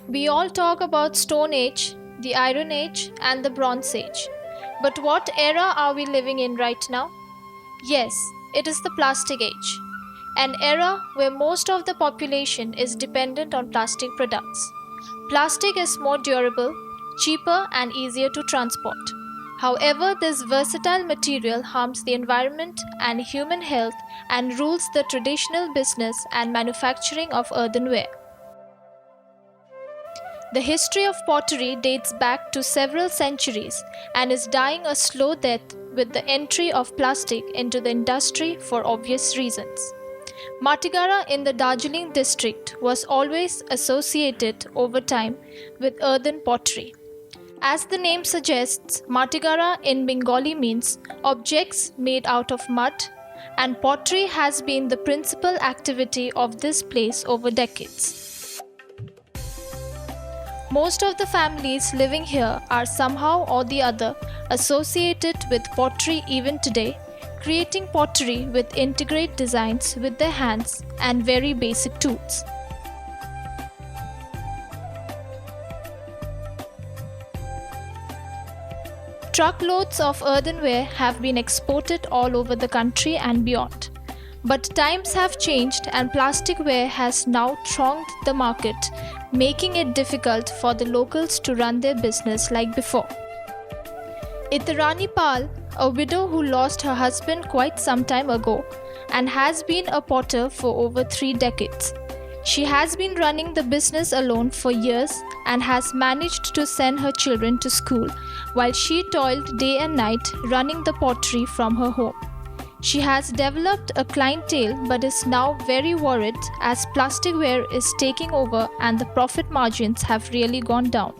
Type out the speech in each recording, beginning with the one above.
We all talk about Stone Age, the Iron Age, and the Bronze Age. But what era are we living in right now? Yes, it is the Plastic Age, an era where most of the population is dependent on plastic products. Plastic is more durable, cheaper, and easier to transport. However, this versatile material harms the environment and human health and rules the traditional business and manufacturing of earthenware. The history of pottery dates back to several centuries and is dying a slow death with the entry of plastic into the industry for obvious reasons. Matigara in the Darjeeling district was always associated over time with earthen pottery. As the name suggests, Matigara in Bengali means objects made out of mud, and pottery has been the principal activity of this place over decades. Most of the families living here are somehow or the other associated with pottery even today, creating pottery with intricate designs with their hands and very basic tools. Truckloads of earthenware have been exported all over the country and beyond. But times have changed and plasticware has now thronged the market, making it difficult for the locals to run their business like before. Itarani Pal, a widow who lost her husband quite some time ago and has been a potter for over 3 decades. She has been running the business alone for years and has managed to send her children to school while she toiled day and night running the pottery from her home. She has developed a clientele but is now very worried as plasticware is taking over and the profit margins have really gone down.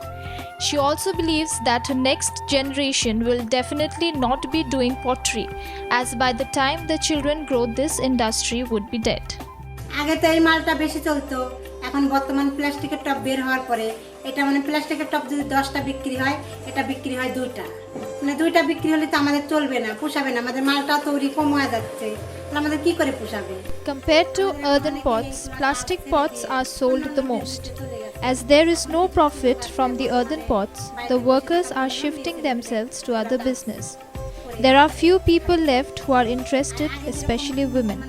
She also believes that her next generation will definitely not be doing pottery, as by the time the children grow this industry would be dead. আগে তো এই মালটা বেশি চলতো এখন বর্তমান প্লাস্টিকের টব বের হওয়ার পরে এটা মানে প্লাস্টিকের টব যদি 10টা বিক্রি হয় এটা বিক্রি হয় 2টা মানে 2টা বিক্রি হলে তো আমাদের চলবে না পোষাবে না আমাদের মালটা তৈরি কম হয়ে যাচ্ছে তাহলে আমাদের কি করে পোষাবে Compared to earthen pots, plastic pots are sold the most. As there is no profit from the earthen pots, the workers are shifting themselves to other business. There are few people left who are interested, especially women.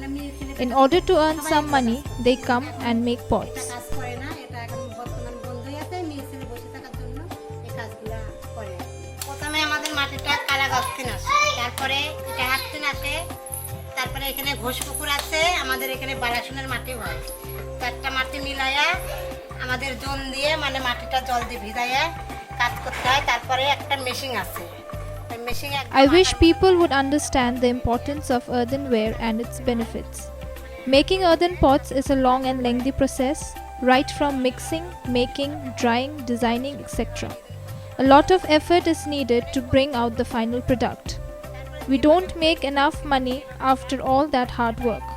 In order to earn some money, they come and make pots. কাজ করে না এটা এখন বর্তমান বন্ধই আছে মেয়ে ছেলে বসে থাকার জন্য এই কাজগুলো করে প্রথমে আমাদের মাটিটা কালা গস্তিন আসে তারপরে এটা হাততিন আসে তারপরে এখানে ঘোষপুকুর আছে আমাদের এখানে বালাসনের মাটি হয় তো একটা মাটি মিলায়া আমাদের জল দিয়ে মানে মাটিটা জল দিয়ে ভিজায়া কাজ করতে হয় তারপরে একটা মেশিন আছে ওই মেশিনে I wish people would understand the importance of earthenware and its benefits. Making earthen pots is a long and lengthy process, right from mixing, making, drying, designing, etc. A lot of effort is needed to bring out the final product. We don't make enough money after all that hard work.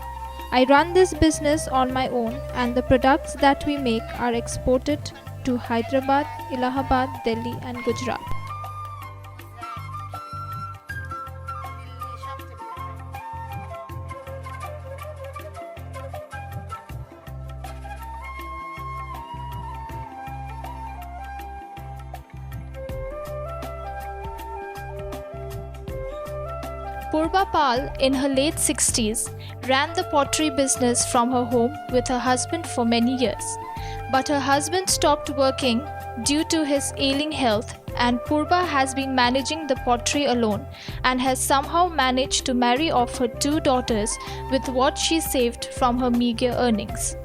I run this business on my own and the products that we make are exported to Hyderabad, Allahabad, Delhi and Gujarat. Purba Pal, in her late 60s, ran the pottery business from her home with her husband for many years. But her husband stopped working due to his ailing health, and Purba has been managing the pottery alone and has somehow managed to marry off her 2 daughters with what she saved from her meager earnings.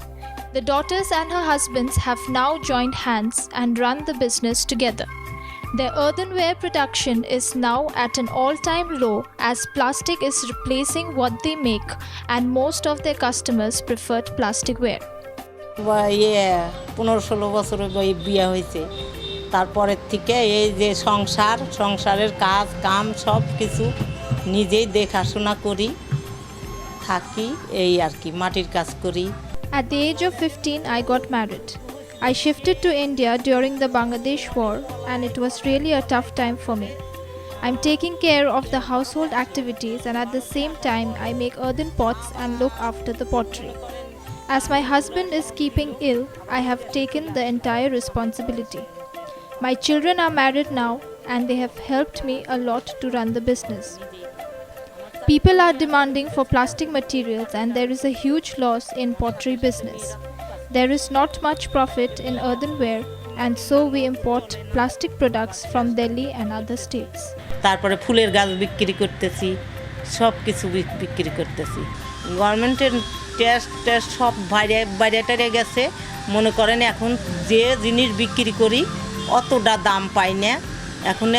The daughters and her husbands have now joined hands and run the business together. Their earthenware production is now at an all-time low as plastic is replacing what they make and most of their customers preferred plasticware. 15-16 বছরের বিয়ে হয়েছে তারপরের থেকে এই যে সংসারের কাজ কাম সব কিছু নিজেই দেখাশোনা করি থাকি এই আর কি মাটির কাজ করি At the age of 15, I got married. I shifted to India during the Bangladesh war and it was really a tough time for me. I'm taking care of the household activities and at the same time I make earthen pots and look after the pottery. As my husband is keeping ill, I have taken the entire responsibility. My children are married now and they have helped me a lot to run the business. People are demanding for plastic materials and there is a huge loss in pottery business. There is not much profit in earthenware and so we import plastic products from Delhi and other states. তারপরে ফুলের গাছ বিক্রি করতেছি, সব কিছু বিক্রি করতেছি। গভর্নমেন্টের টেস্ট সব বাইরে টাইরে গেছে। মনে করেন এখন যে জিনিস বিক্রি করি অতটা দাম পাই না, এখন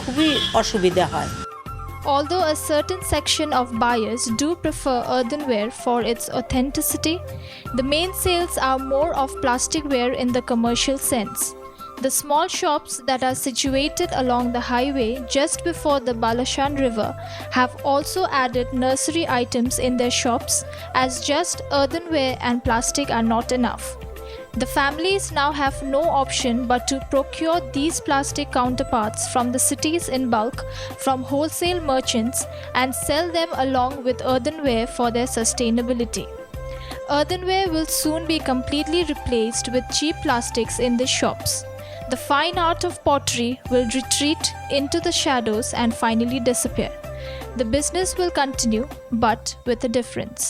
খুবই অসুবিধা হয়। Although a certain section of buyers do prefer earthenware for its authenticity, the main sales are more of plasticware in the commercial sense. The small shops that are situated along the highway just before the Balashan River have also added nursery items in their shops, as just earthenware and plastic are not enough. The families now have no option but to procure these plastic counterparts from the cities in bulk from wholesale merchants and sell them along with earthenware for their sustainability. Earthenware will soon be completely replaced with cheap plastics in the shops. The fine art of pottery will retreat into the shadows and finally disappear. The business will continue, but with a difference.